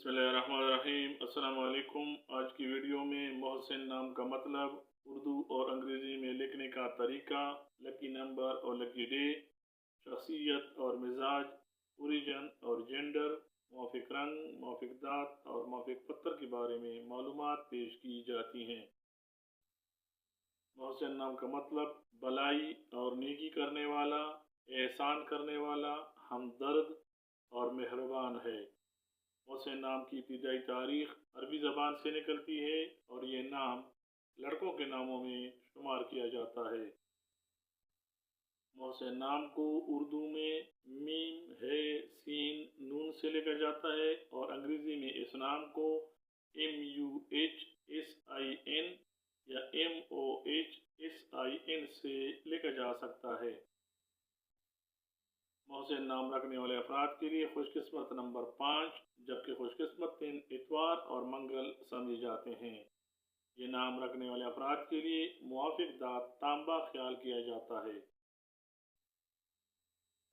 बिस्मिल्लाहिर्रहमानिर्रहीम। अस्सलाम वालेकुम। आज की वीडियो में मोहसिन नाम का मतलब, उर्दू और अंग्रेज़ी में लिखने का तरीका, लकी नंबर और लकी डे, शख्सियत और मिजाज, ओरिजिन और जेंडर, मौफिक रंग, मौफिक दात और मौफिक पत्थर के बारे में मालूमात पेश की जाती हैं। मोहसिन नाम का मतलब भलाई और नेकी करने वाला, एहसान करने वाला, हमदर्द और मेहरबान है। मोहसिन नाम की इब्तिदाई तारीख अरबी ज़बान से निकलती है और ये नाम लड़कों के नामों में शुमार किया जाता है। मोहसिन नाम को उर्दू में मीम, है, सीन, नून से लिखा जाता है और अंग्रेज़ी में इस नाम को MUHSIN या MOHSIN से लिखा जा सकता है। मोहसिन नाम रखने वाले अफराद के लिए खुशकिस्मत नंबर 5, जबकि खुशकिस्मत दिन इतवार और मंगल समझे जाते हैं। ये नाम रखने वाले अफराद के लिए मुआफिक दात तांबा ख्याल किया जाता है।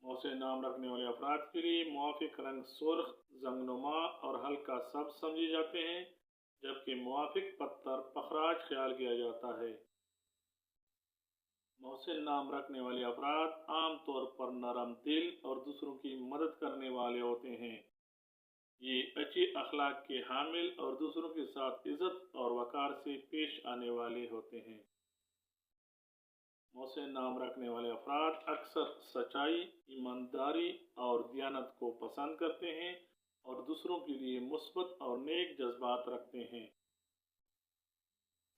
मोहसिन नाम रखने वाले अफराद के लिए मुआफिक रंग सुर्ख, जंगनुमा और हल्का सब्ज समझे जाते हैं, जबकि मुआफिक पत्थर पखराज ख्याल किया जाता है। मोहसिन नाम रखने वाले अफराद आम तौर पर नरम दिल और दूसरों की मदद करने वाले होते हैं। ये अच्छे अखलाक के हामिल और दूसरों के साथ इज्जत और वकार से पेश आने वाले होते हैं। मोहसिन नाम रखने वाले अफराद अक्सर सच्चाई, ईमानदारी और दियानत को पसंद करते हैं और दूसरों के लिए मुस्बत और नेक जज्बात रखते हैं।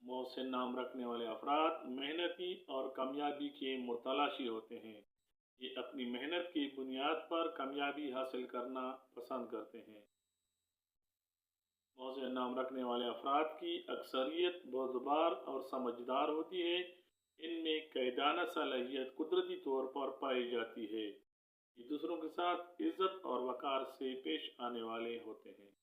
मोहसिन नाम रखने वाले अफराद मेहनती और कामयाबी के मुतलाशी होते हैं। ये अपनी मेहनत की बुनियाद पर कामयाबी हासिल करना पसंद करते हैं। मोहसिन नाम रखने वाले अफराद की अक्सरियत बुर्दबार और समझदार होती है। इनमें कैदाना सलाहियत कुदरती तौर पर पाई जाती है। ये दूसरों के साथ इज्जत और वकार से पेश आने वाले होते हैं।